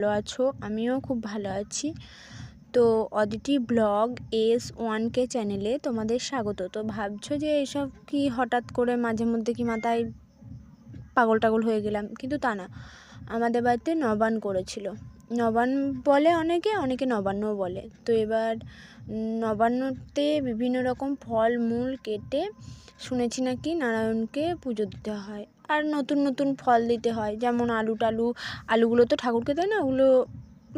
ভালো আছো? আমিও খুব ভালো আছি। তো অদিতি ব্লগ S1K চ্যানেলে তোমাদের স্বাগত। তো ভাবছো যে এসব কি হঠাৎ করে মাঝে মধ্যে কি মাথায় পাগল টাগল হয়ে গেলাম, কিন্তু তা না। আমাদের বাড়িতে নবান্ন করেছিল। নবান্ন বলে অনেকে নবান্নও বলে। তো এবার নবান্নতে বিভিন্ন রকম ফল মূল কেটে শুনেছি নাকি নারায়ণকে পুজো দিতে হয়, আর নতুন নতুন ফল দিতে হয়, যেমন আলুগুলো তো ঠাকুরকে দেয় না, ওগুলো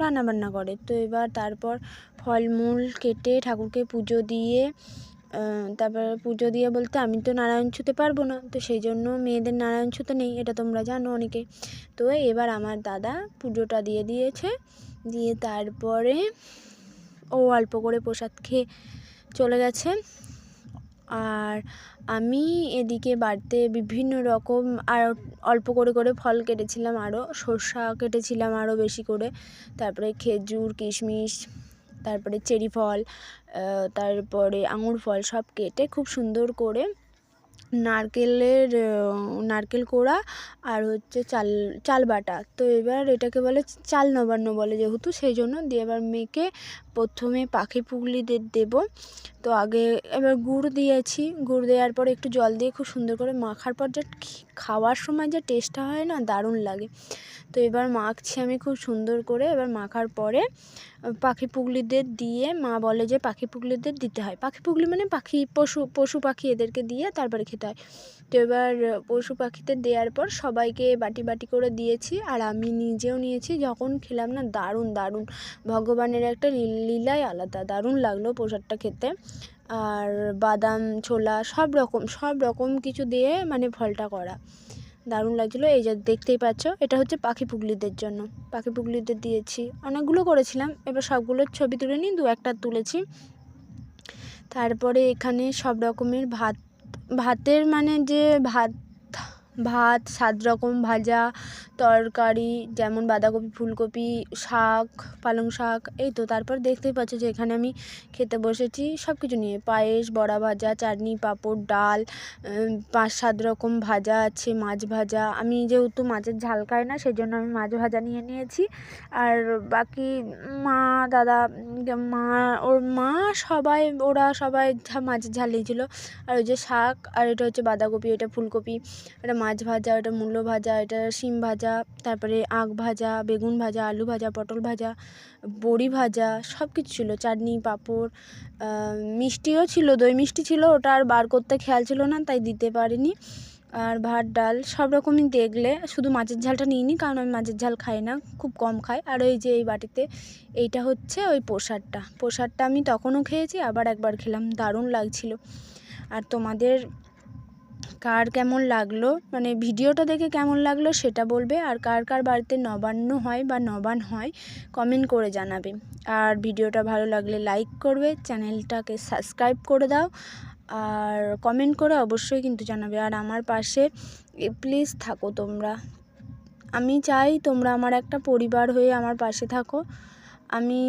রান্নাবান্না করে। তো এবার তারপর ফলমূল কেটে ঠাকুরকে পুজো দিয়ে তারপর পুজো দিয়ে বলতে আমি তো নারায়ণ ছুঁতে পারবো না, তো সেই জন্য মেয়েদের নারায়ণ ছুঁতে নেই, এটা তোমরা জানো অনেকে। তো এবার আমার দাদা পুজোটা দিয়ে দিয়েছে, দিয়ে তারপরে ও অল্প করে প্রসাদ খেয়ে চলে গেছে। আর আমি এদিকে বাড়িতে বিভিন্ন রকম আর অল্প করে ফল কেটেছিলাম, আরও শসা কেটেছিলাম আরও বেশি করে, তারপরে খেজুর কিশমিশ, তারপরে চেরি ফল, তারপরে আঙুর ফল সব কেটে খুব সুন্দর করে নারকেল কোড়া আর হচ্ছে চাল বাটা। তো এবার এটাকে বলে চাল নবান্ন বলে যেহেতু, সেই জন্য দিয়ে এবার মেয়েকে প্রথমে পাখি পুগলিদের দেবো। তো আগে এবার গুড় দিয়েছি, গুড় দেওয়ার পরে একটু জল দিয়ে খুব সুন্দর করে মাখার পর যা খাওয়ার সময় যে টেস্টটা হয় না, দারুণ লাগে। তো এবার মাখছি আমি খুব সুন্দর করে। এবার মাখার পরে পাখি পুগলিদের দিয়ে, মা বলে যে পাখি পুগলিদের দিতে হয়। পাখি পুগলি মানে পশু পাখি, এদেরকে দিয়ে তারপরে খেতে হয়। তো এবার পশু পাখিদের দেওয়ার পর সবাইকে বাটি বাটি করে দিয়েছি, আর আমি নিজেও নিয়েছি। যখন খেলাম না, দারুণ ভগবানের একটা লীলাই আলাদা, দারুণ লাগলো প্রসাদটা খেতে। আর বাদাম ছোলা সব রকম কিছু দিয়ে মানে ফলটা করা, দারুণ লাগছিলো। এই যে দেখতেই পাচ্ছ, এটা হচ্ছে পাখি পুগলিদের জন্য, পাখি পুগলিদের দিয়েছি। অনেকগুলো করেছিলাম, এবার সবগুলোর ছবি তুলে নিই, 2-1টা তুলেছি। তারপরে এখানে সব রকমের ভাতের মানে যে ভাত 7 রকম ভাজা তরকারি, যেমন বাঁধাকপি ফুলকপি শাক পালং শাক, এই তো। তারপর দেখতেই পাচ্ছ যে এখানে আমি খেতে বসেছি সব কিছু নিয়ে, পায়েস, বড়া ভাজা, চাটনি, পাঁপড়, ডাল, 5-7 রকম ভাজা আছে, মাছ ভাজা। আমি যেহেতু মাছের ঝাল খাই না, সেই জন্য আমি মাছ ভাজা নিয়ে নিয়েছি। আর বাকি মা দাদা ওর মা ওরা সবাই মাছের ঝাল নিয়েছিল। আর ওই যে শাক, আর এটা হচ্ছে বাঁধাকপি, এটা ফুলকপি, এটা মাছ ভাজা, এটা মূলো ভাজা, এটা শিম ভাজা, তারপরে আখ ভাজা, বেগুন ভাজা, আলু ভাজা, পটল ভাজা, বড়ি ভাজা, সব কিছু ছিল, চাটনি, পাঁপড়, মিষ্টিও ছিল, দই মিষ্টি ছিল, ওটা আর বার করতে খেয়াল ছিল না, তাই দিতে পারিনি। আর ভাত ডাল সব রকমই দেখলে, শুধু মাছের ঝালটা নিইনি, কারণ আমি মাছের ঝাল খাই না, খুব কম খাই। আর ওই যে এই বাটিতে এইটা হচ্ছে ওই প্রসাদটা আমি তখনও খেয়েছি, আবার একবার খেলাম, দারুণ লাগছিল। আর তোমাদের কার কেমন লাগলো, মানে ভিডিওটা দেখে কেমন লাগলো সেটা বলবে। আর কার বাড়িতে নবান্ন হয় বা নবান্ন হয় কমেন্ট করে জানাবে। আর ভিডিওটা ভালো লাগলে লাইক করবে, চ্যানেলটাকে সাবস্ক্রাইব করে দাও, আর কমেন্ট করে অবশ্যই কিন্তু জানাবে। আর আমার পাশে প্লিজ থাকো তোমরা, আমি চাই তোমরা আমার একটা পরিবার হয়ে আমার পাশে থাকো। আমি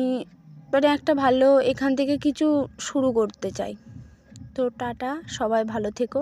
মানে একটা ভালো এখান থেকে কিছু শুরু করতে চাই। তো টাটা, সবাই ভালো থেকো।